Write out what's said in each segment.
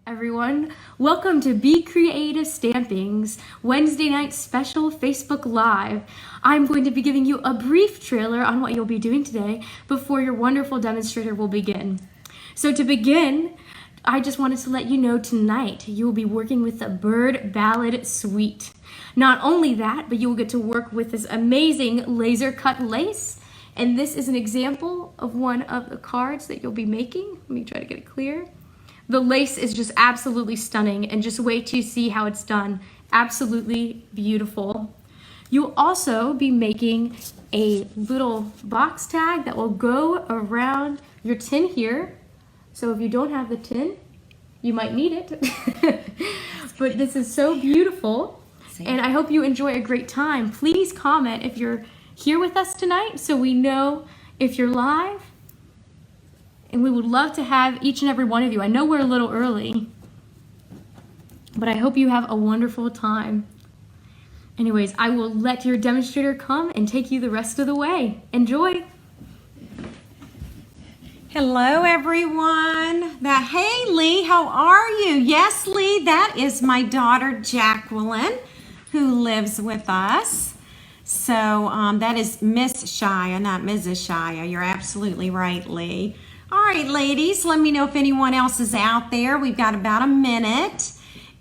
Everyone, welcome to Be Creative Stamping's Wednesday night special Facebook Live. I'm going to be giving you a brief trailer on what you'll be doing today before your wonderful demonstrator will begin. So to begin, I just wanted to let you know tonight you will be working with the Bird Ballad Suite. Not only that, but you will get to work with this amazing laser cut lace. And this is an example of one of the cards that you'll be making. Let me try to get it clear. The lace is just absolutely stunning, and just wait to see how it's done. Absolutely beautiful. You'll also be making a little box tag that will go around your tin here. So if you don't have the tin, you might need it. But this is so beautiful, and I hope you enjoy a great time. Please comment if you're here with us tonight so we know if you're live. And we would love to have each and every one of you. I know we're a little early, but I hope you have a wonderful time. Anyways, I will let your demonstrator come and take you the rest of the way. Enjoy. Hello, everyone. Hey, Lee, how are you? Yes, Lee, that is my daughter, Jacqueline, who lives with us. So that is Miss Shia, not Mrs. Shia. You're absolutely right, Lee. All right, ladies, let me know if anyone else is out there. We've got about a minute.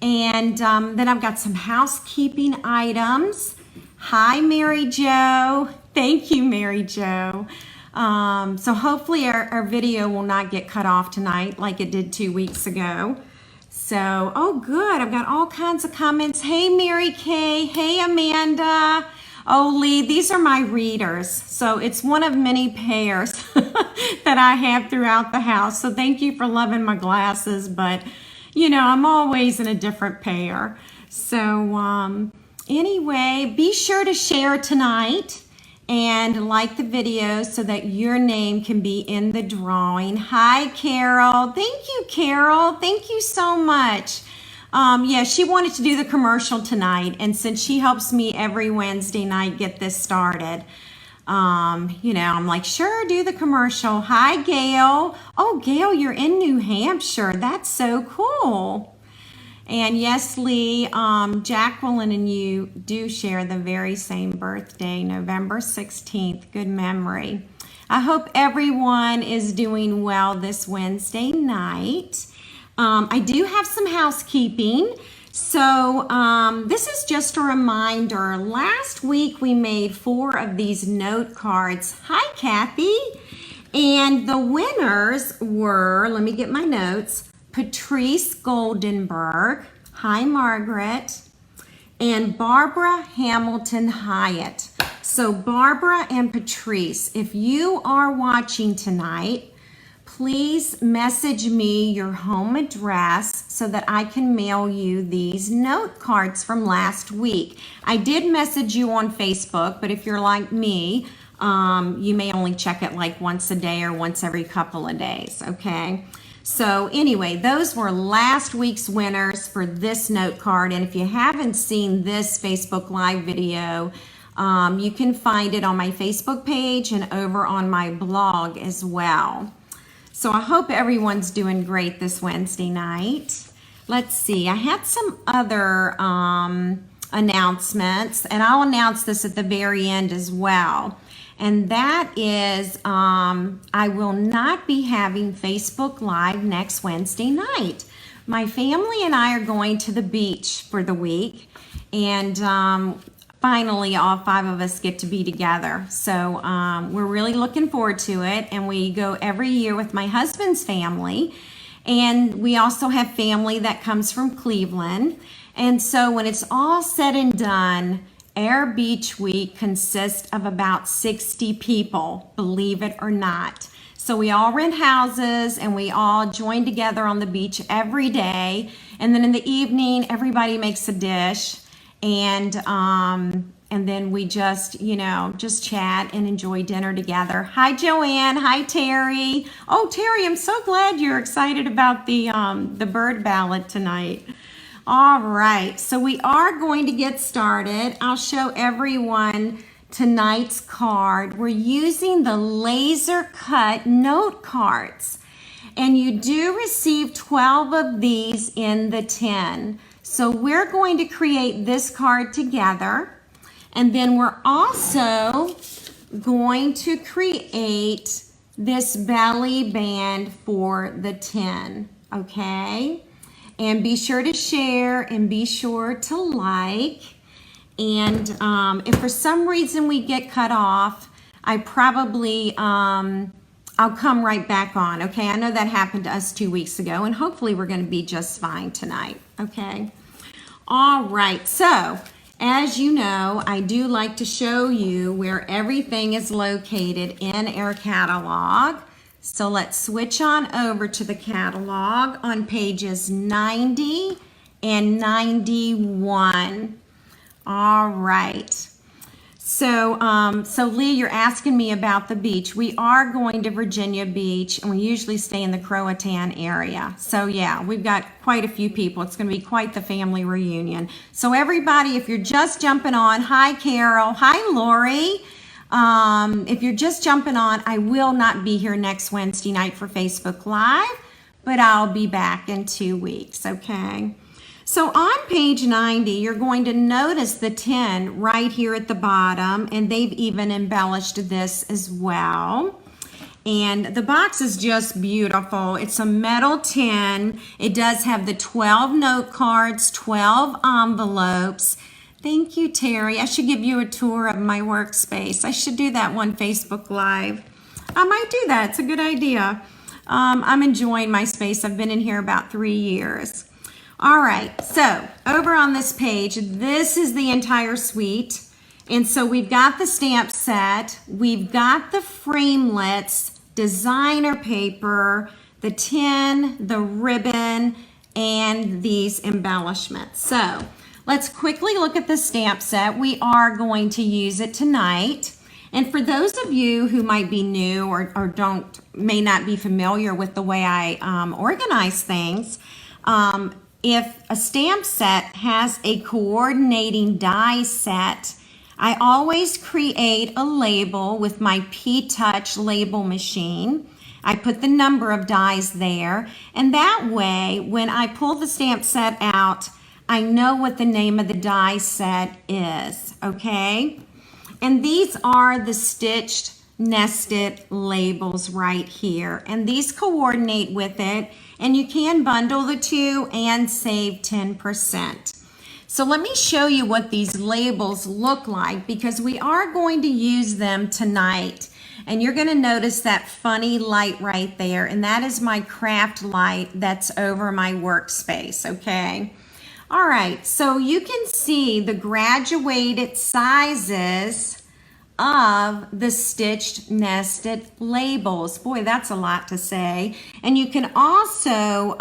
And then I've got some housekeeping items. Hi, Mary Jo. Thank you, Mary Jo. So hopefully our video will not get cut off tonight like it did 2 weeks ago. So, oh, good. I've got all kinds of comments. Hey, Mary Kay. Hey, Amanda. Oh, Lee, these are my readers. So it's one of many pairs that I have throughout the house. So thank you for loving my glasses, but you know, I'm always in a different pair. So anyway, be sure to share tonight and like the video so that your name can be in the drawing. Hi, Carol. Thank you, Carol. Thank you so much. Yeah, she wanted to do the commercial tonight, and since she helps me every Wednesday night get this started, you know, I'm like, sure, do the commercial. Hi, Gail. Oh, Gail, you're in New Hampshire. That's so cool. And yes, Lee, Jacqueline and you do share the very same birthday, November 16th. Good memory. I hope everyone is doing well this Wednesday night. I do have some housekeeping. So this is just a reminder. Last week we made 4 of these note cards. Hi, Kathy. And the winners were, let me get my notes, Patrice Goldenberg. Hi, Margaret. And Barbara Hamilton Hyatt. So Barbara and Patrice, if you are watching tonight, please message me your home address so that I can mail you these note cards from last week. I did message you on Facebook, but if you're like me, you may only check it like once a day or once every couple of days, okay? So anyway, those were last week's winners for this note card. And if you haven't seen this Facebook Live video, you can find it on my Facebook page and over on my blog as well. So I hope everyone's doing great this Wednesday night. Let's see, I had some other announcements, and I'll announce this at the very end as well. And that is, I will not be having Facebook Live next Wednesday night. My family and I are going to the beach for the week, and finally, all 5 of us get to be together. So we're really looking forward to it. And we go every year with my husband's family. And we also have family that comes from Cleveland. And so when it's all said and done, our beach week consists of about 60 people, believe it or not. So we all rent houses and we all join together on the beach every day. And then in the evening, everybody makes a dish. And then we just, you know, just chat and enjoy dinner together. Hi, Joanne. Hi, Terry. Oh, Terry, I'm so glad you're excited about the bird ballad tonight. All right, so we are going to get started. I'll show everyone tonight's card. We're using the laser cut note cards. And you do receive 12 of these in the tin. So we're going to create this card together. And then we're also going to create this belly band for the tin, okay? And be sure to share and be sure to like. And if for some reason we get cut off, I probably, I'll come right back on, okay? I know that happened to us 2 weeks ago, and hopefully we're gonna be just fine tonight, okay? All right, so as you know, I do like to show you where everything is located in our catalog. So let's switch on over to the catalog on pages 90 and 91. All right. So Lee, you're asking me about the beach. We are going to Virginia Beach, and we usually stay in the Croatan area. So yeah, we've got quite a few people. It's going to be quite the family reunion. So everybody, if you're just jumping on, hi Carol, hi Lori. If you're just jumping on, I will not be here next Wednesday night for Facebook Live, but I'll be back in 2 weeks, okay? So on page 90, you're going to notice the tin right here at the bottom, and they've even embellished this as well. And the box is just beautiful. It's a metal tin. It does have the 12 note cards, 12 envelopes. Thank you, Terry. I should give you a tour of my workspace. I should do that one Facebook Live. I might do that. It's a good idea. I'm enjoying my space. I've been in here about 3 years. All right, so over on this page, this is the entire suite. And so we've got the stamp set, we've got the framelits, designer paper, the tin, the ribbon, and these embellishments. So let's quickly look at the stamp set. We are going to use it tonight. And for those of you who might be new or may not be familiar with the way I organize things, if a stamp set has a coordinating die set, I always create a label with my P-Touch label machine. I put the number of dies there, and that way, when I pull the stamp set out, I know what the name of the die set is, okay? And these are the stitched nested labels right here, and these coordinate with it. And you can bundle the two and save 10%. So let me show you what these labels look like, because we are going to use them tonight. And you're going to notice that funny light right there, and that is my craft light that's over my workspace, okay? All right, so you can see the graduated sizes of the stitched nested labels. Boy, that's a lot to say. And you can also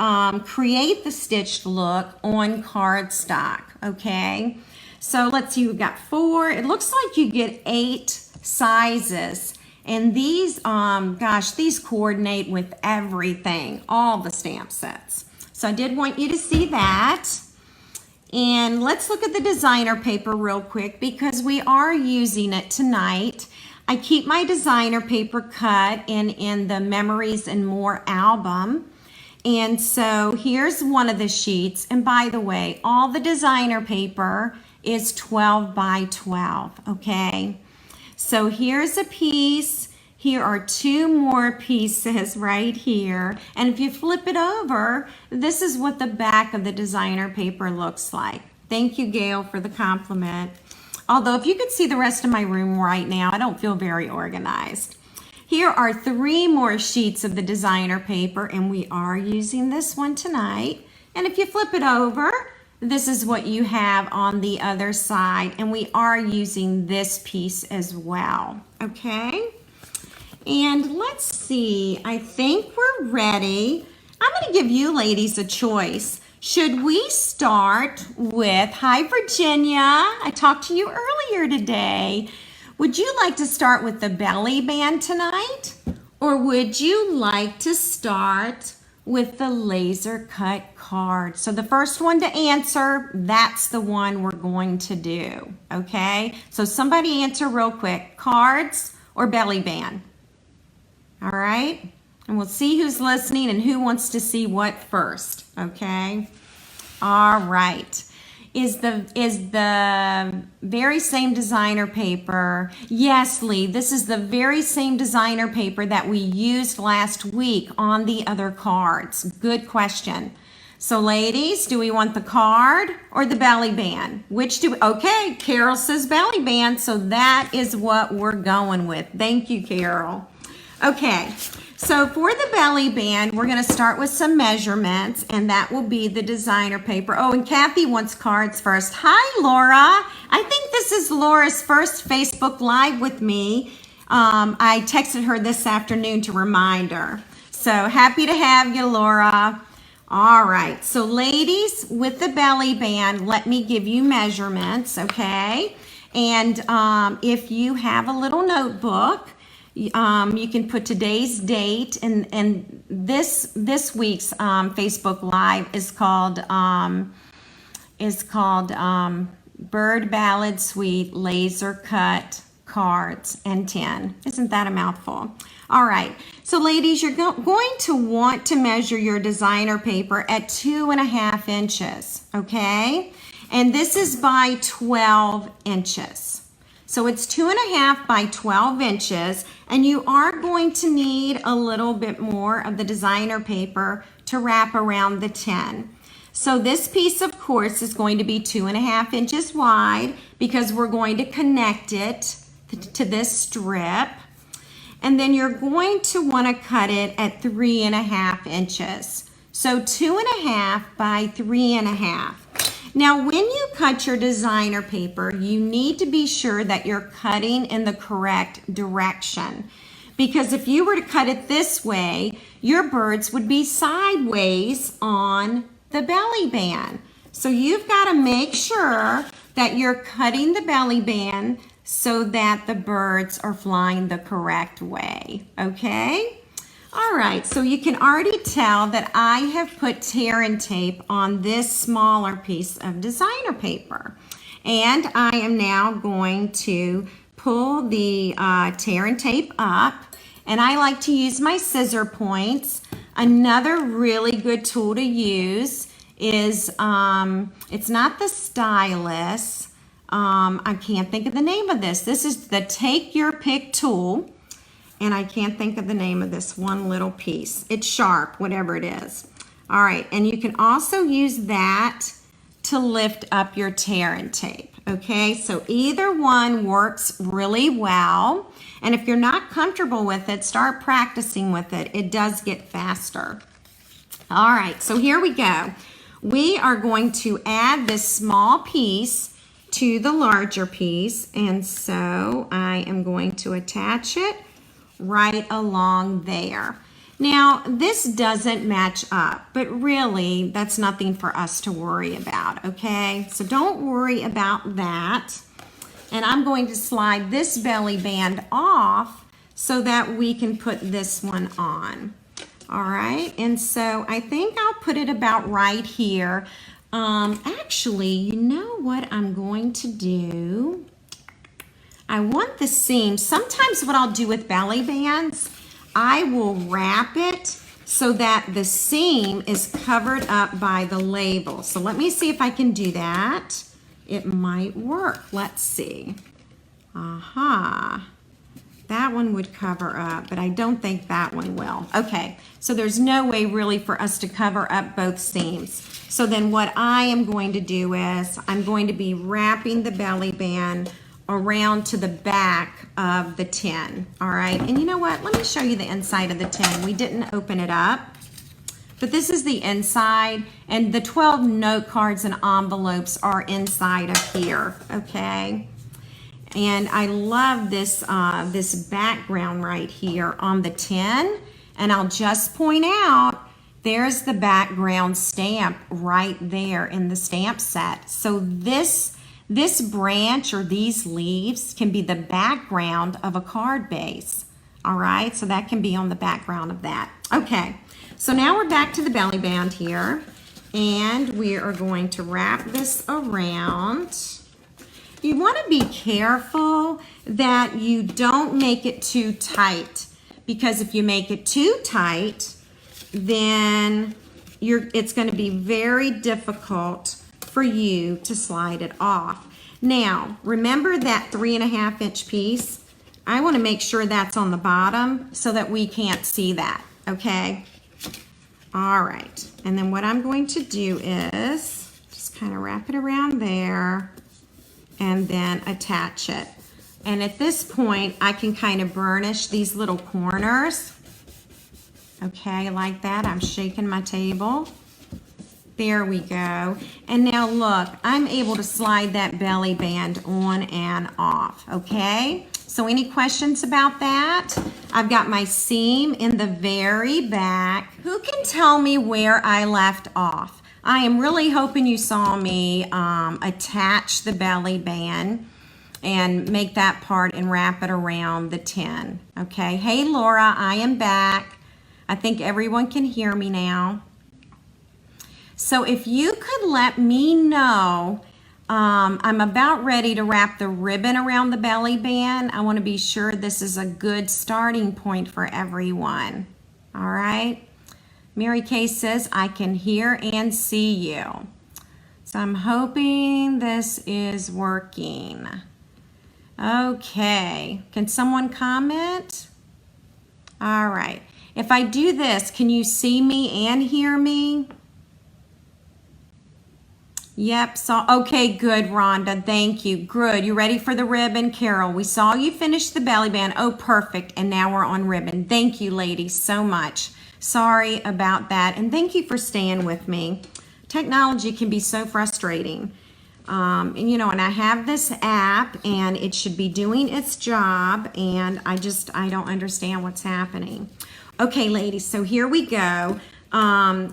create the stitched look on cardstock, okay? So let's see, we've got 4. It looks like you get 8 sizes. And these, gosh, these coordinate with everything, all the stamp sets. So I did want you to see that. And let's look at the designer paper real quick, because we are using it tonight. I keep my designer paper cut in the Memories and More album. And so here's one of the sheets. And by the way, all the designer paper is 12 by 12, okay? So here's a piece. Here are 2 more pieces right here. And if you flip it over, this is what the back of the designer paper looks like. Thank you, Gail, for the compliment. Although if you could see the rest of my room right now, I don't feel very organized. Here are 3 more sheets of the designer paper, and we are using this one tonight. And if you flip it over, this is what you have on the other side. And we are using this piece as well, okay? And let's see, I think we're ready. I'm going to give you ladies a choice. Should we start with, hi Virginia, I talked to you earlier today. Would you like to start with the belly band tonight? Or would you like to start with the laser cut card? So the first one to answer, that's the one we're going to do, okay? So somebody answer real quick, cards or belly band? All right, And we'll see who's listening and who wants to see what first, okay? All right. Is the very same designer paper? Yes, Lee, this is the very same designer paper that we used last week on the other cards. Good question. So ladies, do we want the card or the belly band? Okay, Carol says belly band, so that is what we're going with. Thank you, Carol. Okay, so for the belly band, we're gonna start with some measurements, and that will be the designer paper. Oh, and Kathy wants cards first. Hi, Laura. I think this is Laura's first Facebook Live with me. I texted her this afternoon to remind her. So happy to have you, Laura. All right, so ladies, with the belly band, let me give you measurements, okay? And if you have a little notebook, you can put today's date, and this week's Facebook Live is called Bird Ballad Suite Laser Cut Cards and 10. Isn't that a mouthful? All right, so ladies, you're going to want to measure your designer paper at 2.5 inches, okay? And this is by 12 inches. So it's 2.5 by 12 inches, and you are going to need a little bit more of the designer paper to wrap around the 10. So this piece, of course, is going to be 2.5 inches wide because we're going to connect it to this strip. And then you're going to want to cut it at 3.5 inches. So 2.5 by 3.5. Now, when you cut your designer paper, you need to be sure that you're cutting in the correct direction. Because if you were to cut it this way, your birds would be sideways on the belly band. So you've got to make sure that you're cutting the belly band so that the birds are flying the correct way, okay? All right, so you can already tell that I have put tear and tape on this smaller piece of designer paper. And I am now going to pull the tear and tape up, and I like to use my scissor points. Another really good tool to use is, it's not the stylus. I can't think of the name of this. This is the Take Your Pick tool, and I can't think of the name of this one little piece. It's sharp, whatever it is. All right, and you can also use that to lift up your tear and tape, okay? So either one works really well, and if you're not comfortable with it, start practicing with it. It does get faster. All right, so here we go. We are going to add this small piece to the larger piece, and so I am going to attach it right along there. Now, this doesn't match up, but really, that's nothing for us to worry about, okay? So don't worry about that. And I'm going to slide this belly band off so that we can put this one on. All right, and so I think I'll put it about right here. Actually, you know what I'm going to do? I want the seam. Sometimes what I'll do with belly bands, I will wrap it so that the seam is covered up by the label. So let me see if I can do that. It might work. Let's see. Aha. That one would cover up, but I don't think that one will. Okay, so there's no way really for us to cover up both seams. So then what I am going to do is I'm going to be wrapping the belly band around to the back of the tin, all right? And you know what? Let me show you the inside of the tin. We didn't open it up, but this is the inside, and the 12 note cards and envelopes are inside of here, okay? And I love this, this background right here on the tin, and I'll just point out, there's the background stamp right there in the stamp set. So this branch or these leaves can be the background of a card base. All right, so that can be on the background of that. Okay, so now we're back to the belly band here, and we are going to wrap this around. You want to be careful that you don't make it too tight, because if you make it too tight, then it's going to be very difficult for you to slide it off. Now, remember that 3.5 inch piece? I want to make sure that's on the bottom so that we can't see that, okay? All right, and then what I'm going to do is just kind of wrap it around there and then attach it. And at this point, I can kind of burnish these little corners. Okay, like that. I'm shaking my table. There we go. And now look, I'm able to slide that belly band on and off, okay? So any questions about that? I've got my seam in the very back. Who can tell me where I left off? I am really hoping you saw me attach the belly band and make that part and wrap it around the tin, okay? Hey Laura, I am back. I think everyone can hear me now. So if you could let me know, I'm about ready to wrap the ribbon around the belly band. I want to be sure this is a good starting point for everyone. All right. Mary Kay says, I can hear and see you. So I'm hoping this is working. Okay. Can someone comment? All right. If I do this, can you see me and hear me? Yep, so okay, good, Rhonda, thank you. Good, you ready for the ribbon? Carol, we saw you finish the belly band. Oh, perfect, and now we're on ribbon. Thank you, ladies, so much. Sorry about that, and thank you for staying with me. Technology can be so frustrating. And and I have this app, and it should be doing its job, and I don't understand what's happening. Okay, ladies, so here we go.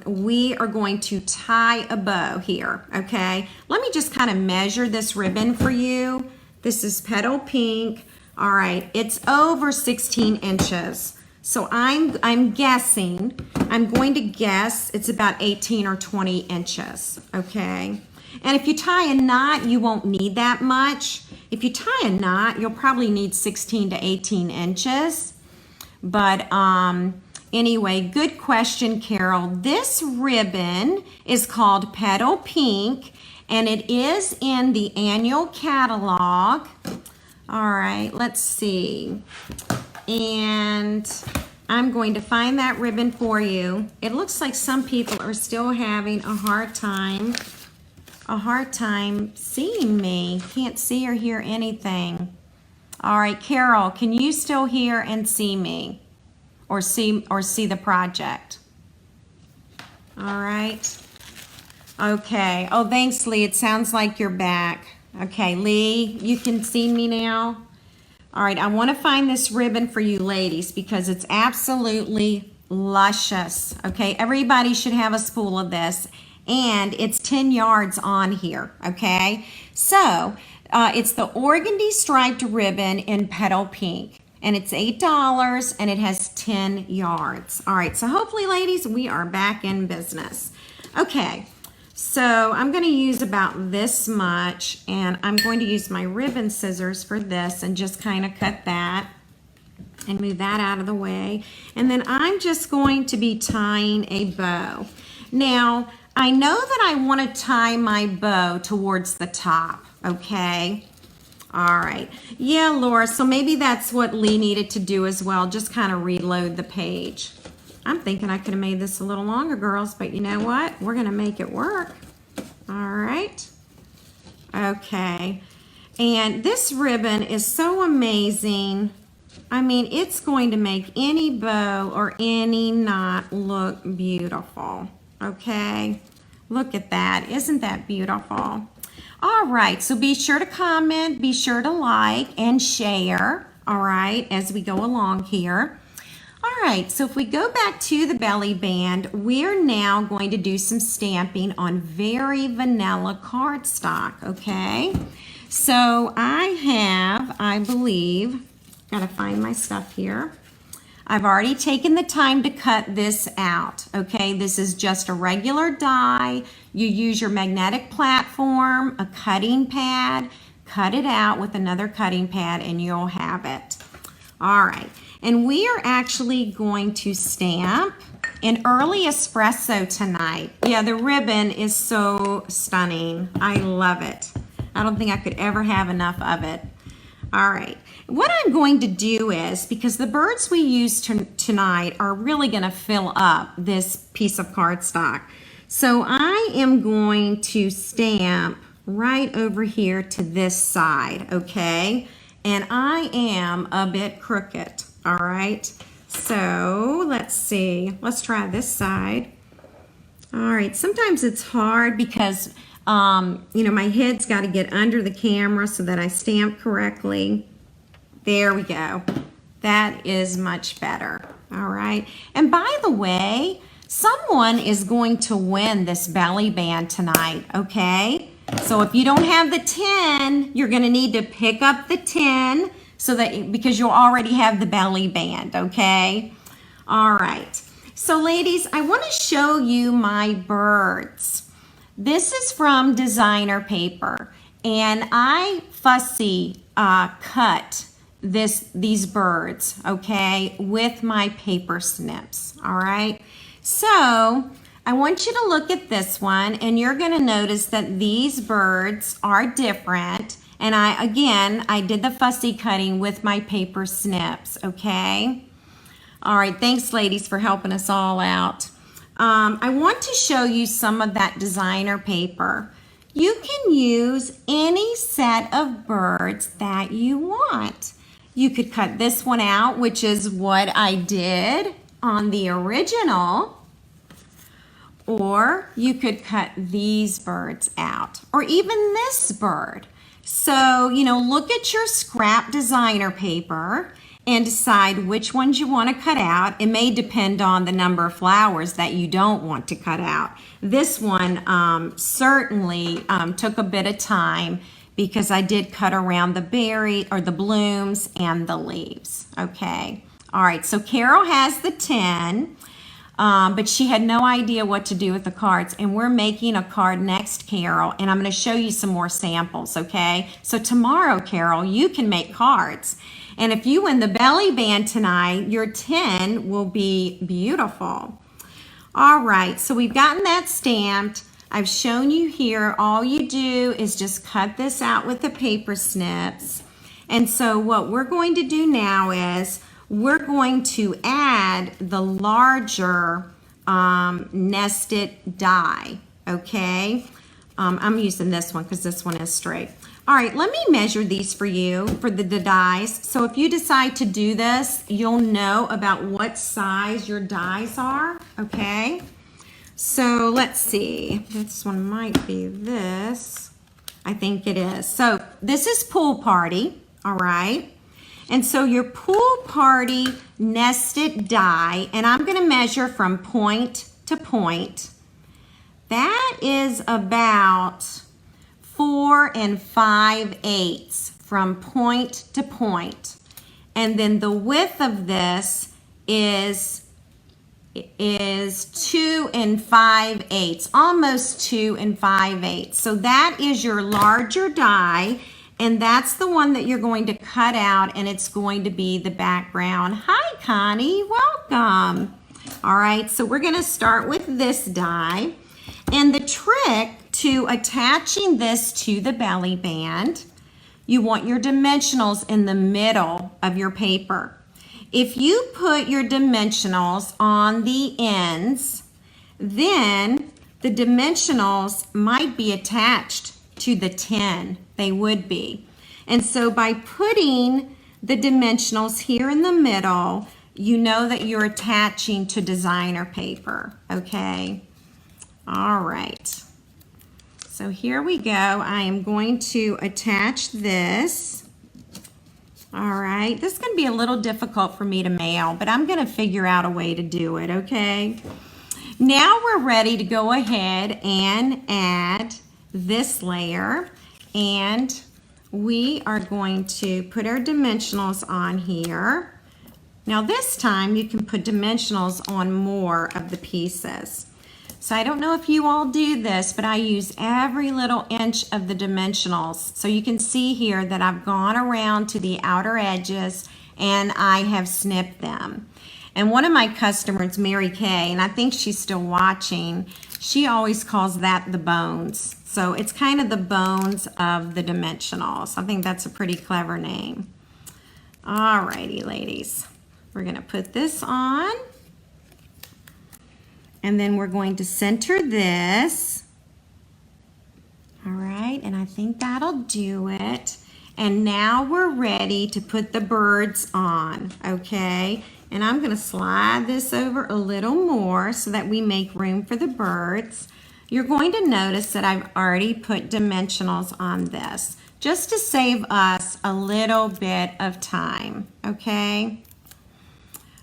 We are going to tie a bow here, okay? Let me just kind of measure this ribbon for you. This is petal pink. All right, it's over 16 inches. So I'm going to guess it's about 18 or 20 inches, okay? And if you tie a knot, you won't need that much. If you tie a knot, you'll probably need 16 to 18 inches. But anyway, good question, Carol. This ribbon is called Petal Pink, and it is in the annual catalog. All right, let's see. And I'm going to find that ribbon for you. It looks like some people are still having a hard time seeing me. Can't see or hear anything. All right, Carol, can you still hear and see me? Or see the project? All right. Okay. Oh, thanks, Lee. It sounds like you're back. Okay, Lee, you can see me now. All right, I want to find this ribbon for you ladies because it's absolutely luscious. Okay, everybody should have a spool of this, and it's 10 yards on here. Okay, so it's the organdy striped ribbon in petal pink, and it's $8 and it has 10 yards. All right, so hopefully, ladies, we are back in business. Okay. So I'm going to use about this much, and I'm going to use my ribbon scissors for this and just kind of cut that and move that out of the way. And then I'm just going to be tying a bow. Now, I know that I want to tie my bow towards the top, okay? All right. Yeah, Laura, so maybe that's what Lee needed to do as well, just kind of reload the page. I'm thinking I could have made this a little longer, girls, but you know what? We're going to make it work. All right. Okay. And this ribbon is so amazing. I mean, it's going to make any bow or any knot look beautiful. Okay. Look at that. Isn't that beautiful? All right. So be sure to comment, be sure to like and share. All right. As we go along here. All right, so if we go back to the belly band, we're now going to do some stamping on very vanilla cardstock, okay? So I have, I believe, gotta find my stuff here. I've already taken the time to cut this out, okay? This is just a regular die. You use your magnetic platform, a cutting pad, cut it out with another cutting pad, and you'll have it. All right. And we are actually going to stamp an early espresso tonight. Yeah, the ribbon is so stunning. I love it. I don't think I could ever have enough of it. All right. What I'm going to do is, because the birds we use tonight are really going to fill up this piece of cardstock. So I am going to stamp right over here to this side, okay? And I am a bit crooked, all right? So let's see. Let's try this side. All right. Sometimes it's hard because, you know, my head's got to get under the camera so that I stamp correctly. There we go. That is much better. All right. And by the way, someone is going to win this belly band tonight, okay? So if you don't have the 10, you're going to need to pick up the 10 so that, because you'll already have the belly band, okay? All right. So ladies, I want to show you my birds. This is from designer paper, and I fussy cut these birds, okay, with my paper snips, all right? So I want you to look at this one, and you're going to notice that these birds are different. And I did the fussy cutting with my paper snips, okay? All right, thanks ladies for helping us all out. I want to show you some of that designer paper. You can use any set of birds that you want. You could cut this one out, which is what I did on the original, or you could cut these birds out, or even this bird. So, you know, look at your scrap designer paper and decide which ones you want to cut out. It may depend on the number of flowers that you don't want to cut out. This one certainly took a bit of time because I did cut around the berry or the blooms and the leaves. Okay. All right. So Carol has the 10, but she had no idea what to do with the cards. And we're making a card next, Carol, and I'm going to show you some more samples. Okay. So tomorrow, Carol, you can make cards. And if you win the belly band tonight, your 10 will be beautiful. All right. So we've gotten that stamped. I've shown you here, all you do is just cut this out with the paper snips. And so what we're going to do now is we're going to add the larger nested die, okay? I'm using this one because this one is straight. All right, let me measure these for you for the dies. So if you decide to do this, you'll know about what size your dies are, okay? So let's see, this one might be this. I think it is. So this is pool party, all right? And so your pool party nested die, and I'm gonna measure from point to point. That is about 4 5/8 from point to point. And then the width of this is 2 5/8, almost 2 5/8. So that is your larger die, and that's the one that you're going to cut out, and it's going to be the background. Hi, Connie, welcome. All right, so we're gonna start with this die, and the trick to attaching this to the belly band, you want your dimensionals in the middle of your paper. If you put your dimensionals on the ends, then the dimensionals might be attached to the 10. They would be. And so by putting the dimensionals here in the middle, you know that you're attaching to designer paper, okay? All right. So here we go. I am going to attach this. All right, this is going to be a little difficult for me to mail, but I'm going to figure out a way to do it, okay? Now we're ready to go ahead and add this layer, and we are going to put our dimensionals on here. Now this time you can put dimensionals on more of the pieces. So I don't know if you all do this, but I use every little inch of the dimensionals. So you can see here that I've gone around to the outer edges and I have snipped them. And one of my customers, Mary Kay, and I think she's still watching, she always calls that the bones. So it's kind of the bones of the dimensionals. I think that's a pretty clever name. Alrighty, ladies. We're gonna put this on. And then we're going to center this. All right, and I think that'll do it. And now we're ready to put the birds on, okay? And I'm gonna slide this over a little more so that we make room for the birds. You're going to notice that I've already put dimensionals on this, just to save us a little bit of time, okay?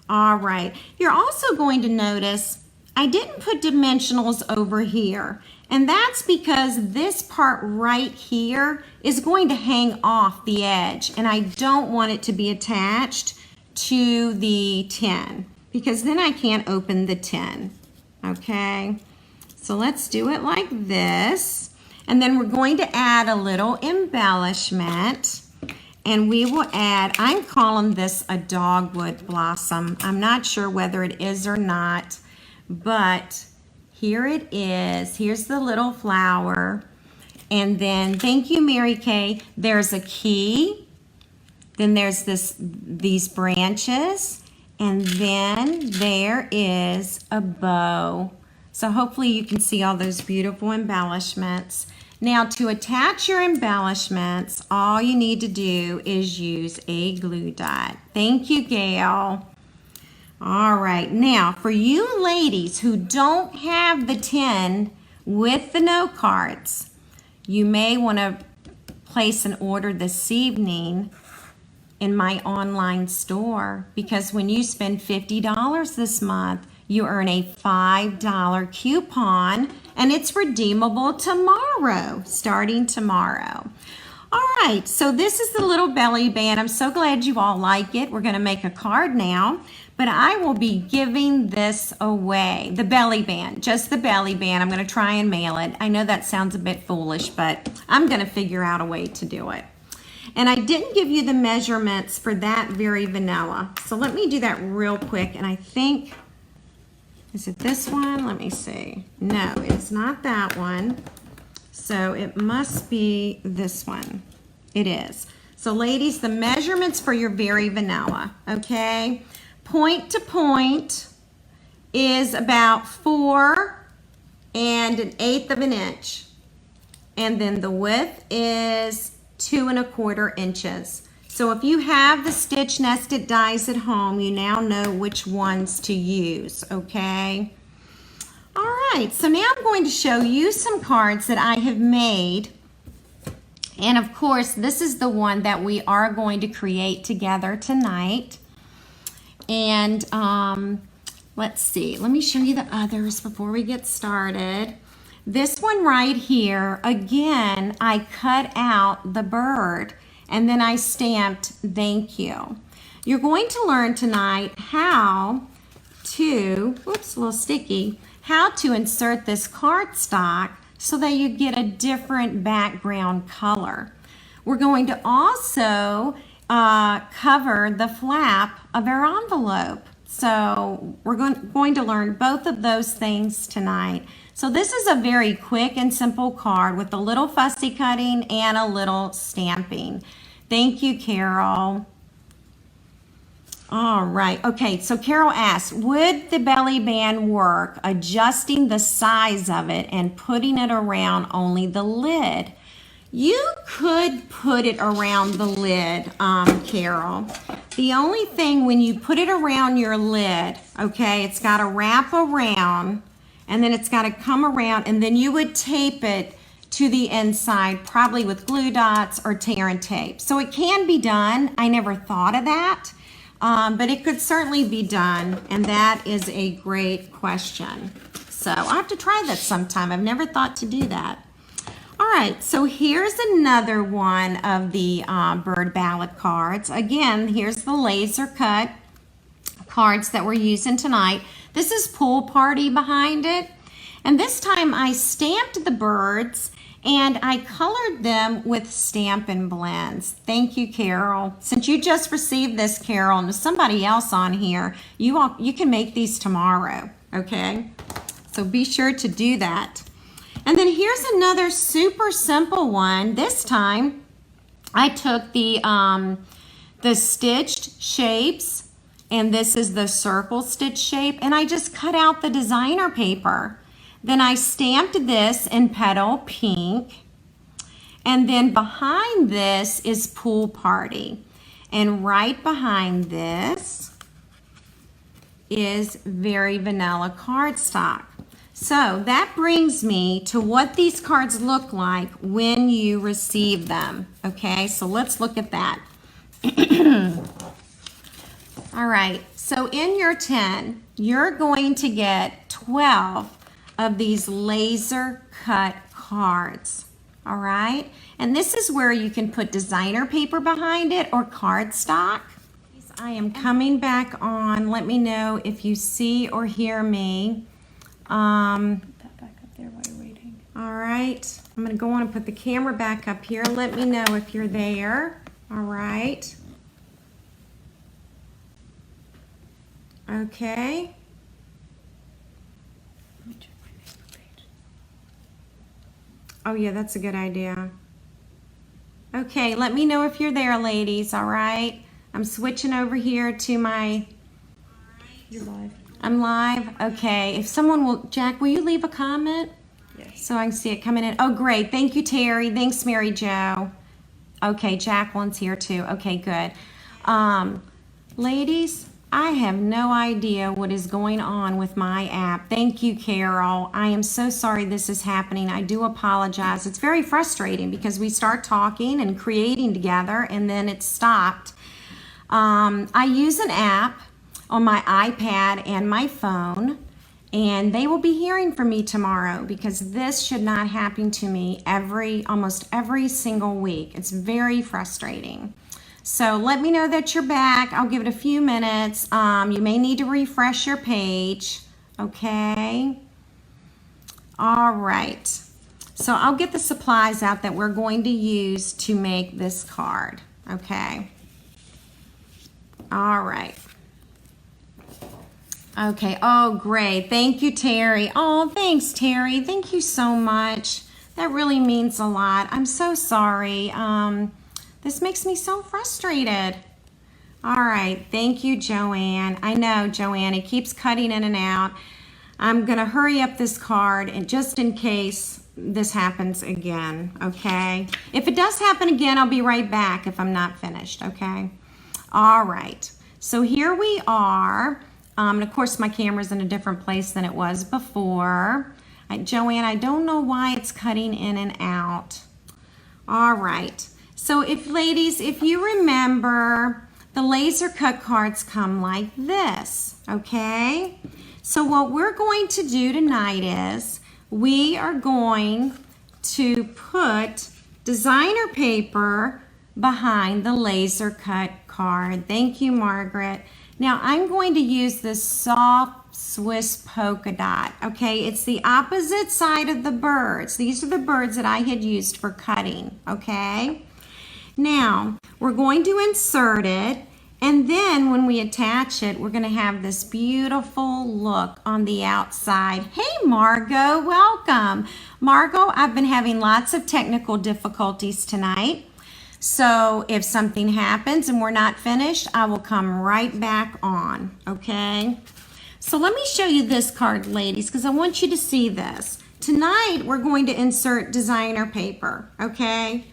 All right, you're also going to notice I didn't put dimensionals over here, and that's because this part right here is going to hang off the edge, and I don't want it to be attached to the tin because then I can't open the tin, okay? So let's do it like this, and then we're going to add a little embellishment, and we will add, I'm calling this a dogwood blossom. I'm not sure whether it is or not, but here it is. Here's the little flower, and then thank you, Mary Kay. There's a key, then there's these branches, and then there is a bow. So hopefully you can see all those beautiful embellishments. Now to attach your embellishments, all you need to do is use a glue dot. Thank you, Gail. All right, now for you ladies who don't have the tin with the note cards, you may want to place an order this evening in my online store, because when you spend $50 this month, you earn a $5 coupon, and it's redeemable tomorrow, starting tomorrow. All right, so this is the little belly band. I'm so glad you all like it. We're gonna make a card now, but I will be giving this away. The belly band, just the belly band. I'm gonna try and mail it. I know that sounds a bit foolish, but I'm gonna figure out a way to do it. And I didn't give you the measurements for that very vanilla. So let me do that real quick, and I think, is it this one? Let me see. No, it's not that one. So it must be this one. It is. So ladies, the measurements for your very vanilla, okay? Point to point is about 4 1/8 of an inch. And then the width is 2 1/4 inches. So if you have the stitch nested dies at home, you now know which ones to use, okay? All right, so now I'm going to show you some cards that I have made. And of course, this is the one that we are going to create together tonight. And let's see, let me show you the others before we get started. This one right here, again, I cut out the bird and then I stamped thank you. You're going to learn tonight how to, oops, a little sticky, how to insert this cardstock so that you get a different background color. We're going to also cover the flap of our envelope. So we're going to learn both of those things tonight. So this is a very quick and simple card with a little fussy cutting and a little stamping. Thank you, Carol. All right, okay, so Carol asked, would the belly band work adjusting the size of it and putting it around only the lid? You could put it around the lid, Carol. The only thing when you put it around your lid, okay, it's got to wrap around and then it's got to come around, and then you would tape it to the inside, probably with glue dots or tear and tape. So it can be done. I never thought of that. But it could certainly be done, and that is a great question. So I'll have to try that sometime. I've never thought to do that. All right, so here's another one of the Bird Ballad cards. Again, here's the laser cut cards that we're using tonight. This is Pool Party behind it. And this time I stamped the birds, And I colored them with Stampin' Blends. Thank you, Carol. Since you just received this, Carol, and there's somebody else on here, you can make these tomorrow, okay? So be sure to do that. And then here's another super simple one. This time, I took the stitched shapes, and this is the circle stitch shape, and I just cut out the designer paper. Then I stamped this in Petal Pink, and then behind this is Pool Party. And right behind this is Very Vanilla cardstock. So that brings me to what these cards look like when you receive them. Okay, so let's look at that. All right, so in your 10, you're going to get 12 of these laser cut cards. All right, and this is where you can put designer paper behind it or cardstock. I am coming back on. Let me know if you see or hear me. Put that back up there while you're waiting. All right, I'm gonna go on and put the camera back up here. Let me know if you're there. All right. Okay. Let me check my Facebook page. Oh yeah, that's a good idea. Okay, let me know if you're there, ladies, all right? I'm switching over here to my... You're live. I'm live? Okay, if someone will... Jack, will you leave a comment? Yes. So I can see it coming in. Oh, great. Thank you, Terry. Thanks, Mary Jo. Okay, Jacqueline's here too. Okay, good. Ladies, I have no idea what is going on with my app. Thank you, Carol. I am so sorry this is happening. I do apologize. It's very frustrating because we start talking and creating together and then it's stopped. I use an app on my iPad and my phone, and they will be hearing from me tomorrow because this should not happen to me almost every single week. It's very frustrating. So let me know that you're back. I'll give it a few minutes. You may need to refresh your page, okay? All right. So I'll get the supplies out that we're going to use to make this card, okay? All right. Okay, oh great. Thank you, Terry. Oh, thanks, Terry. Thank you so much. That really means a lot. I'm so sorry. This makes me so frustrated. All right, thank you, Joanne. I know, Joanne, it keeps cutting in and out. I'm gonna hurry up this card and just in case this happens again, okay? If it does happen again, I'll be right back if I'm not finished, okay? All right, so here we are. And of course, my camera's in a different place than it was before. Joanne, I don't know why it's cutting in and out. All right. So ladies, if you remember, the laser cut cards come like this, okay? So what we're going to do tonight is we are going to put designer paper behind the laser cut card. Thank you, Margaret. Now I'm going to use this soft Swiss polka dot, okay? It's the opposite side of the birds. These are the birds that I had used for cutting, okay? Now, we're going to insert it, and then when we attach it, we're gonna have this beautiful look on the outside. Hey, Margot, welcome. Margot, I've been having lots of technical difficulties tonight. So if something happens and we're not finished, I will come right back on, okay? So let me show you this card, ladies, because I want you to see this. Tonight, we're going to insert designer paper, okay?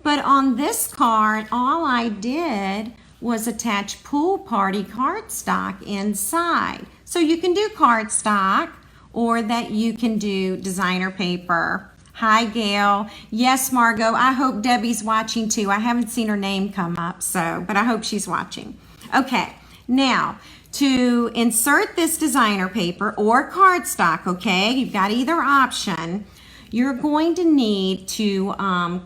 But on this card, all I did was attach Pool Party cardstock inside. So you can do cardstock or that you can do designer paper. Hi, Gail. Yes, Margot. I hope Debbie's watching too. I haven't seen her name come up, but I hope she's watching. Okay, now to insert this designer paper or cardstock, okay, you've got either option. You're going to need to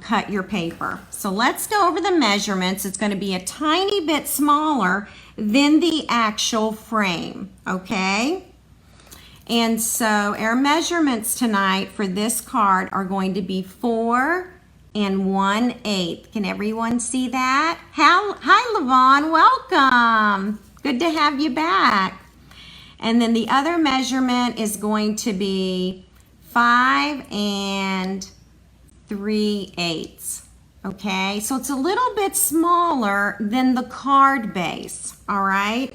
cut your paper. So let's go over the measurements. It's going to be a tiny bit smaller than the actual frame, okay? And so our measurements tonight for this card are going to be 4 1/8. Can everyone see that? Hi, Levon, welcome. Good to have you back. And then the other measurement is going to be 5 3/8. Okay, so it's a little bit smaller than the card base, all right?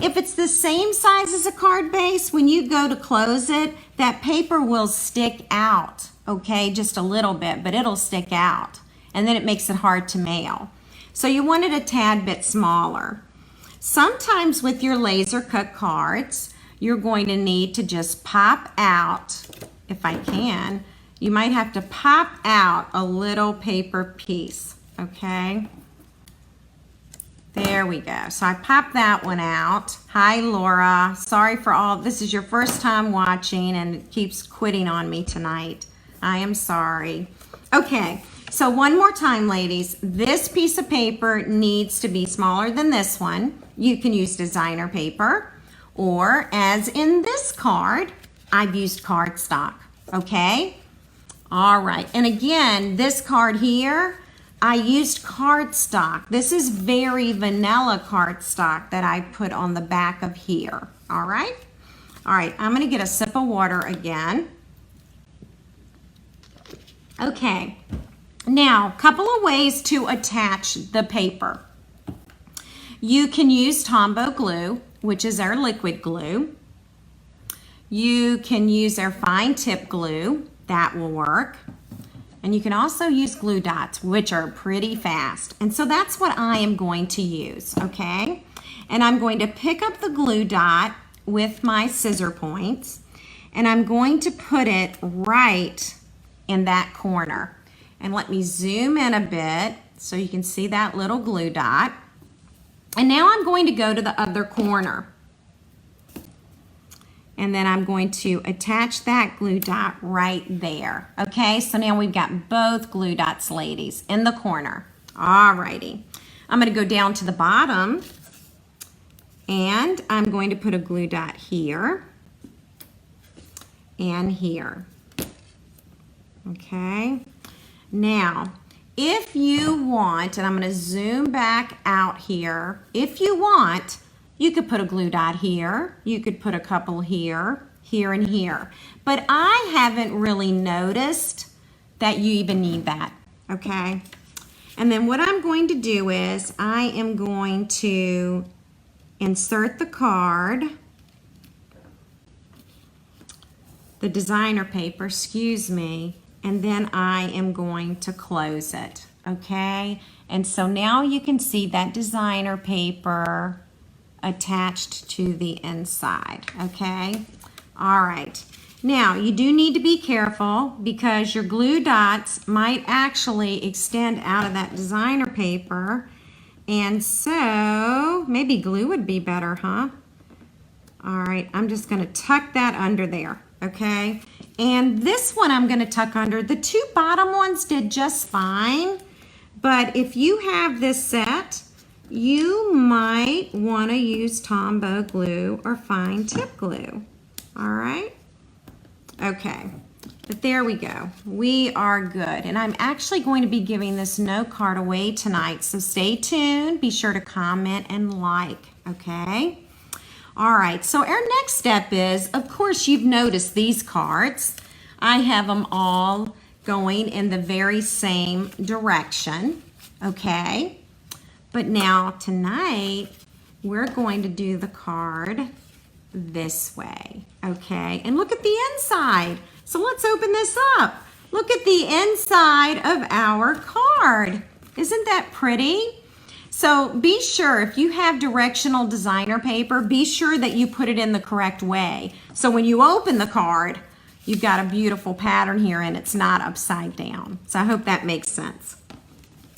If it's the same size as a card base, when you go to close it, that paper will stick out, okay, just a little bit, but it'll stick out, and then it makes it hard to mail. So you want it a tad bit smaller. Sometimes with your laser cut cards, you're going to need to just pop out, if I can, you might have to pop out a little paper piece, okay? There we go. So I popped that one out. Hi, Laura. Sorry for all, this is your first time watching and it keeps quitting on me tonight. I am sorry. Okay, so one more time, ladies. This piece of paper needs to be smaller than this one. You can use designer paper, or as in this card, I've used cardstock, okay? All right, and again, this card here, I used cardstock. This is very vanilla cardstock that I put on the back of here, all right? All right, I'm gonna get a sip of water again. Okay, now, a couple of ways to attach the paper. You can use Tombow glue, which is our liquid glue. You can use our fine tip glue, that will work. And you can also use glue dots, which are pretty fast. And so that's what I am going to use, okay? And I'm going to pick up the glue dot with my scissor points, and I'm going to put it right in that corner. And let me zoom in a bit so you can see that little glue dot. And now I'm going to go to the other corner. And then I'm going to attach that glue dot right there. Okay, so now we've got both glue dots, ladies, in the corner. Alrighty. I'm going to go down to the bottom and I'm going to put a glue dot here and here. Okay, now if you want, and I'm going to zoom back out here, if you want, you could put a glue dot here, you could put a couple here, here and here. But I haven't really noticed that you even need that, okay? And then what I'm going to do is I am going to insert the card, the designer paper, excuse me, and then I am going to close it, okay? And so now you can see that designer paper attached to the inside, okay? All right, now you do need to be careful because your glue dots might actually extend out of that designer paper, and so maybe glue would be better, huh? All right, I'm just gonna tuck that under there, okay? And this one I'm gonna tuck under. The two bottom ones did just fine, but if you have this set, you might want to use Tombow glue or fine tip glue. All right? Okay, but there we go. We are good. And I'm actually going to be giving this note card away tonight, so stay tuned. Be sure to comment and like, okay? All right, so our next step is, of course, you've noticed these cards. I have them all going in the very same direction, okay? But now tonight, we're going to do the card this way, okay? And look at the inside. So let's open this up. Look at the inside of our card. Isn't that pretty? So be sure, if you have directional designer paper, be sure that you put it in the correct way. So when you open the card, you've got a beautiful pattern here and it's not upside down. So I hope that makes sense.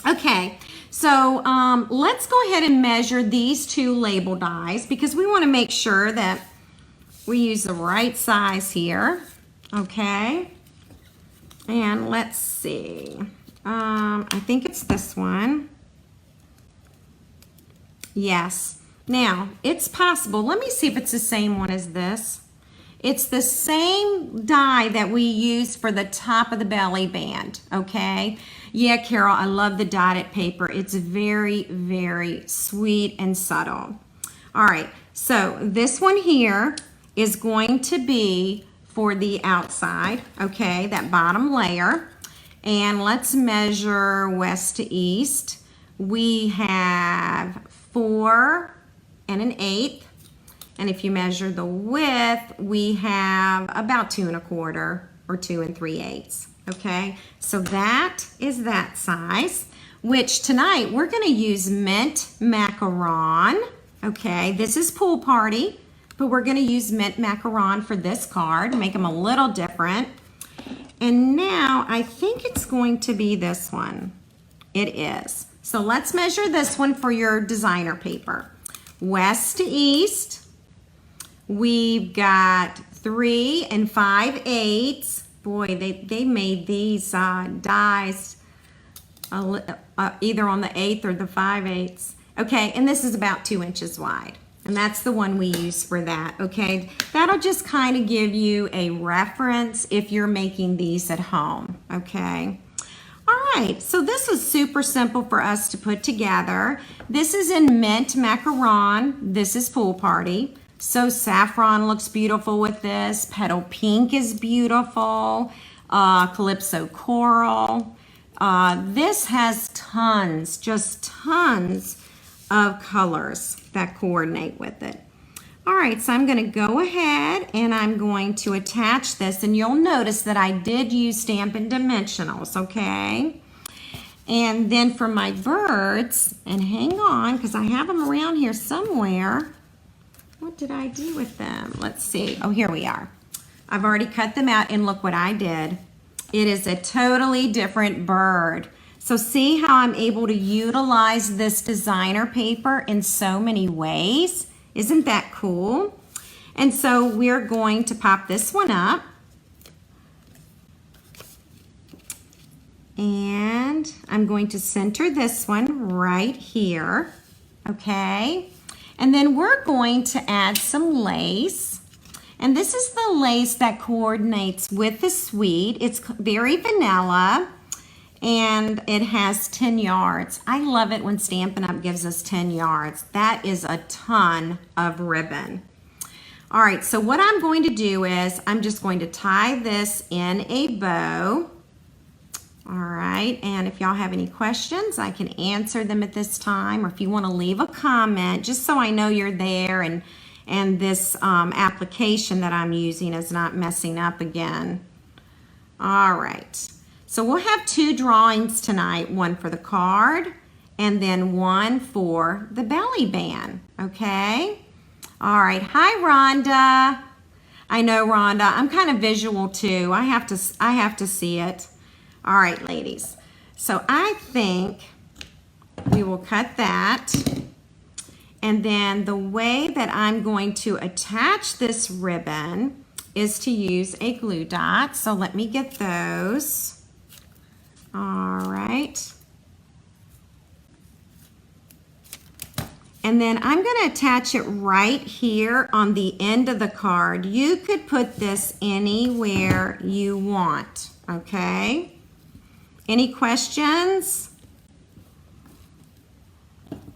Okay. So let's go ahead and measure these two label dies because we want to make sure that we use the right size here, okay? And let's see, I think it's this one. Yes, now it's possible, let me see if it's the same one as this. It's the same die that we use for the top of the belly band, okay? Yeah, Carol, I love the dotted paper. It's very, very sweet and subtle. All right, so this one here is going to be for the outside, okay, that bottom layer. And let's measure west to east. We have 4 1/8. And if you measure the width, we have about 2 1/4 or 2 3/8. Okay, so that is that size, which tonight we're gonna use mint macaron. Okay, this is pool party, but we're gonna use mint macaron for this card, make them a little different. And now I think it's going to be this one. It is. So let's measure this one for your designer paper. West to east, we've got 3 5/8. Boy, they made these dies either on the 1/8 or the 5/8. Okay, and this is about 2 inches wide. And that's the one we use for that, okay? That'll just kind of give you a reference if you're making these at home, okay? All right, so this is super simple for us to put together. This is in mint macaron. This is pool party. So saffron looks beautiful with this. Petal pink is beautiful. Calypso coral. This has tons, just tons of colors that coordinate with it. All right, so I'm going to go ahead and I'm going to attach this, and you'll notice that I did use Stampin' Dimensionals, okay? And then for my birds, and hang on because I have them around here somewhere. What did I do with them? Let's see. Oh, here we are. I've already cut them out, and look what I did. It is a totally different bird. So see how I'm able to utilize this designer paper in so many ways? Isn't that cool? And so we're going to pop this one up. And I'm going to center this one right here, okay? And then we're going to add some lace. And this is the lace that coordinates with the suite. It's very vanilla. And it has 10 yards. I love it when Stampin' Up! Gives us 10 yards. That is a ton of ribbon. All right, so what I'm going to do is I'm just going to tie this in a bow. All right, and if y'all have any questions, I can answer them at this time, or if you want to leave a comment, just so I know you're there and this application that I'm using is not messing up again. All right. So we'll have 2 drawings tonight, one for the card and then one for the belly band, okay? All right, hi Rhonda. I know Rhonda, I'm kind of visual too. I have to see it. All right, ladies. So I think we will cut that. And then the way that I'm going to attach this ribbon is to use a glue dot. So let me get those. All right. And then I'm going to attach it right here on the end of the card. You could put this anywhere you want, okay? Any questions?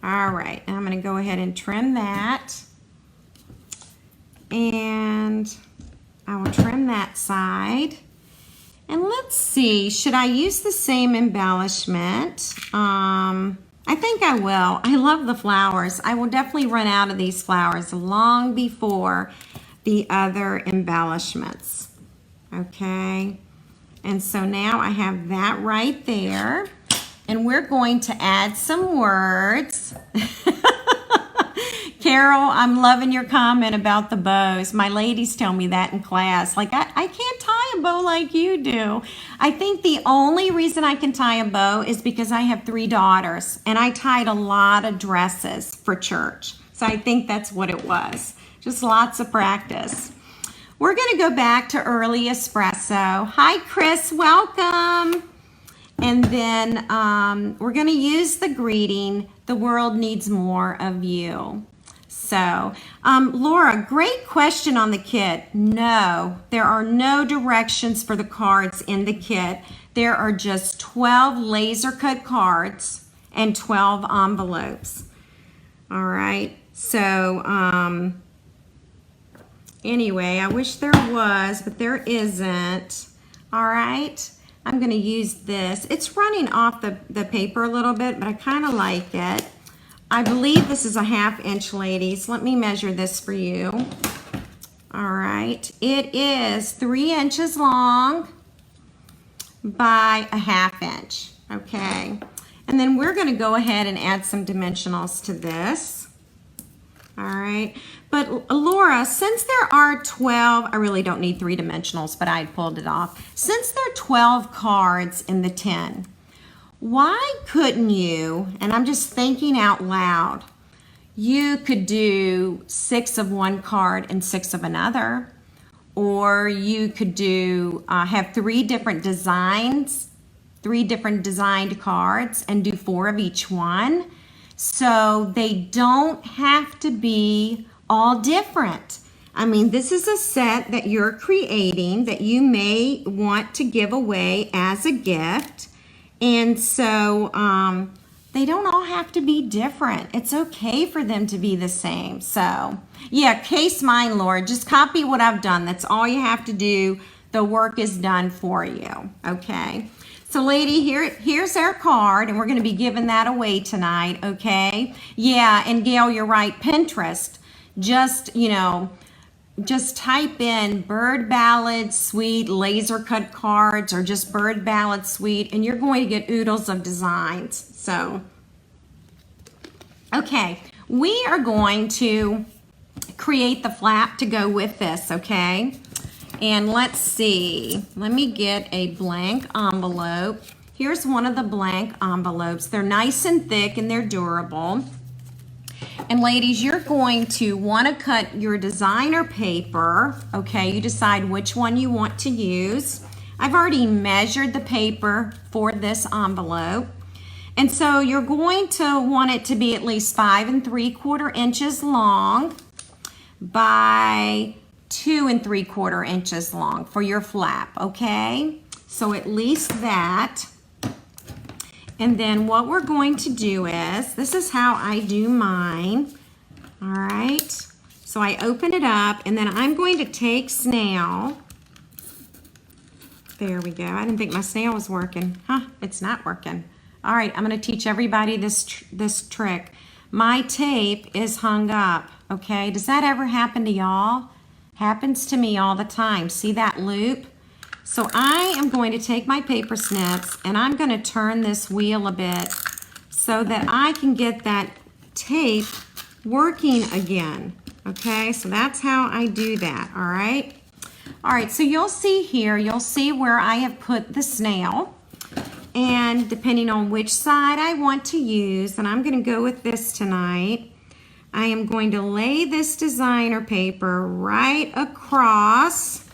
All right, I'm going to go ahead and trim that. And I will trim that side. And let's see, should I use the same embellishment? I think I will. I love the flowers. I will definitely run out of these flowers long before the other embellishments. Okay, and so now I have that right there. And we're going to add some words. Carol, I'm loving your comment about the bows. My ladies tell me that in class. Like, I can't tie a bow like you do. I think the only reason I can tie a bow is because I have 3 daughters, and I tied a lot of dresses for church. So I think that's what it was. Just lots of practice. We're going to go back to early espresso. Hi, Chris. Welcome. And then we're going to use the greeting, "The world needs more of you." So, Laura, great question on the kit. No, there are no directions for the cards in the kit. There are just 12 laser cut cards and 12 envelopes. All right, so anyway, I wish there was, but there isn't. All right, I'm gonna use this. It's running off the paper a little bit, but I kind of like it. I believe this is a 1/2 inch, ladies. Let me measure this for you. All right, it is 3 inches long by a 1/2 inch, okay? And then we're gonna go ahead and add some dimensionals to this. All right, but Laura, since there are 12, I really don't need 3 dimensionals, but I pulled it off. Since there are 12 cards in the 10, why couldn't you, and I'm just thinking out loud, you could do 6 of one card and 6 of another, or you could do, have 3 different designs, 3 different designed cards and do 4 of each one. So they don't have to be all different. I mean, this is a set that you're creating that you may want to give away as a gift. And so they don't all have to be different. It's okay for them to be the same. So yeah, case mine, Laura, just copy what I've done. That's all you have to do. The work is done for you, okay? So lady, here's our card, and we're gonna be giving that away tonight, okay? Yeah, and Gail, you're right, Pinterest, just, you know, just type in Bird Ballad Suite laser cut cards or just Bird Ballad Suite, and you're going to get oodles of designs. So, okay, we are going to create the flap to go with this, okay? And let's see, let me get a blank envelope. Here's one of the blank envelopes. They're nice and thick and they're durable. And ladies, you're going to want to cut your designer paper, okay? You decide which one you want to use. I've already measured the paper for this envelope. And so you're going to want it to be at least 5 3/4 inches long by 2 3/4 inches long for your flap, okay? So at least that. And then what we're going to do is, this is how I do mine, all right? So I open it up, and then I'm going to take snail. There we go. I didn't think my snail was working. Huh, it's not working. All right, I'm gonna teach everybody this trick. My tape is hung up, okay? Does that ever happen to y'all? Happens to me all the time. See that loop? So I am going to take my paper snips and I'm going to turn this wheel a bit so that I can get that tape working again. Okay, so that's how I do that, all right? All right, so you'll see here, you'll see where I have put the snail. And depending on which side I want to use, and I'm going to go with this tonight, I am going to lay this designer paper right across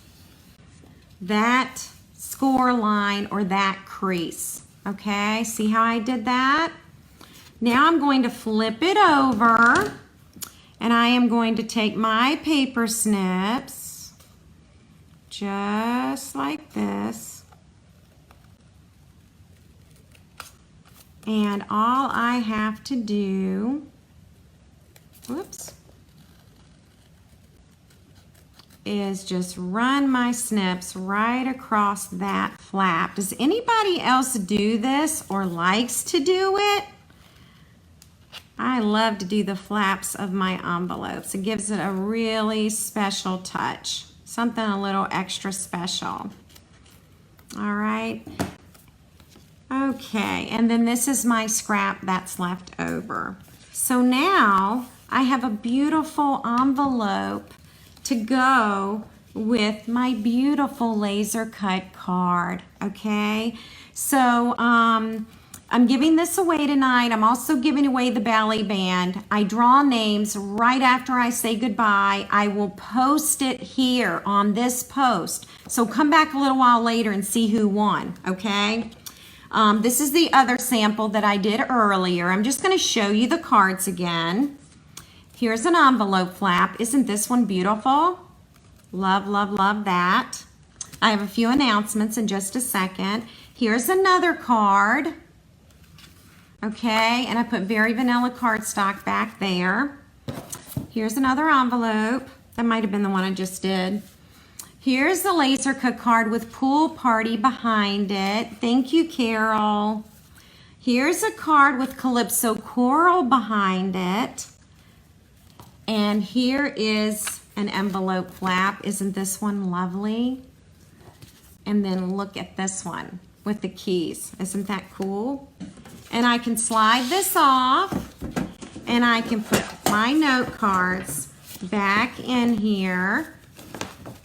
that score line or that crease. Okay, see how I did that? Now I'm going to flip it over and I am going to take my paper snips just like this. And all I have to do, whoops, is just run my snips right across that flap. Does anybody else do this or likes to do it? I love to do the flaps of my envelopes. It gives it a really special touch, something a little extra special. All right. Okay, and then this is my scrap that's left over. So now I have a beautiful envelope to go with my beautiful laser cut card, okay? So I'm giving this away tonight. I'm also giving away the ballet band. I draw names right after I say goodbye. I will post it here on this post. So come back a little while later and see who won, okay? This is the other sample that I did earlier. I'm just gonna show you the cards again. Here's an envelope flap. Isn't this one beautiful? Love, love, love that. I have a few announcements in just a second. Here's another card. Okay, and I put Very Vanilla cardstock back there. Here's another envelope. That might have been the one I just did. Here's the laser cut card with Pool Party behind it. Thank you, Carol. Here's a card with Calypso Coral behind it. And here is an envelope flap. Isn't this one lovely? And then look at this one with the keys. Isn't that cool? And I can slide this off and I can put my note cards back in here.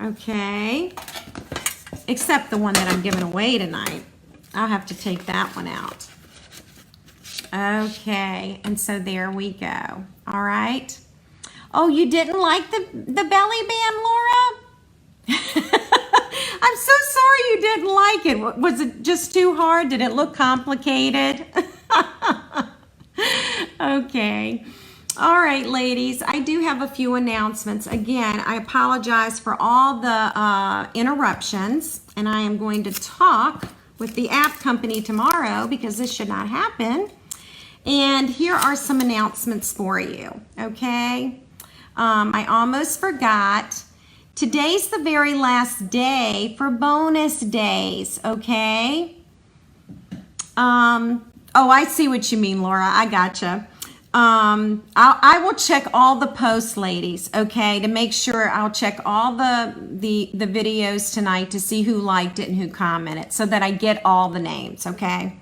Okay. Except the one that I'm giving away tonight. I'll have to take that one out. Okay. And so there we go. All right. Oh, you didn't like the belly band, Laura? I'm so sorry you didn't like it. Was it just too hard? Did it look complicated? Okay. All right, ladies. I do have a few announcements. Again, I apologize for all the interruptions, and I am going to talk with the app company tomorrow because this should not happen. And here are some announcements for you, okay? I almost forgot. Today's the very last day for bonus days, okay? Oh, I see what you mean, Laura. I gotcha. I will check all the posts, ladies, okay, to make sure. I'll check all the videos tonight to see who liked it and who commented so that I get all the names, okay?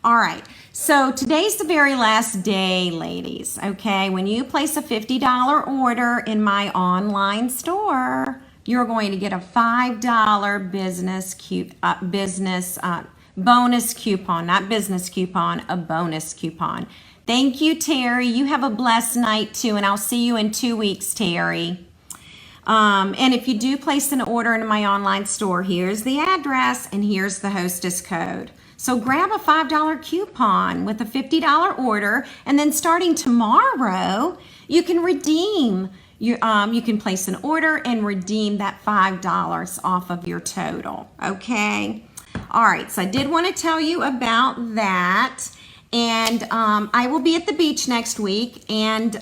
All right. So today's the very last day, ladies, okay? When you place a $50 order in my online store, you're going to get a $5 bonus coupon, not business coupon, a bonus coupon. Thank you, Terry. You have a blessed night, too, and I'll see you in 2 weeks, Terry. And if you do place an order in my online store, here's the address and here's the hostess code. So grab a $5 coupon with a $50 order, and then starting tomorrow, you can redeem. You can place an order and redeem that $5 off of your total, okay? All right, so I did want to tell you about that. And I will be at the beach next week, and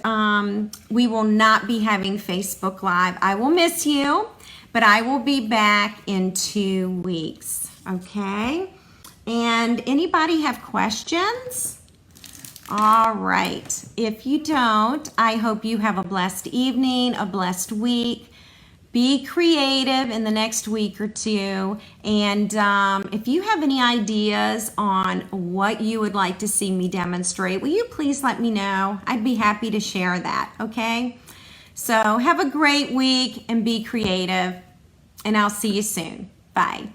we will not be having Facebook Live. I will miss you, but I will be back in 2 weeks, okay? And anybody have questions? All right. If you don't, I hope you have a blessed evening, a blessed week. Be creative in the next week or two. And if you have any ideas on what you would like to see me demonstrate, will you please let me know? I'd be happy to share that, okay? So have a great week and be creative. And I'll see you soon. Bye.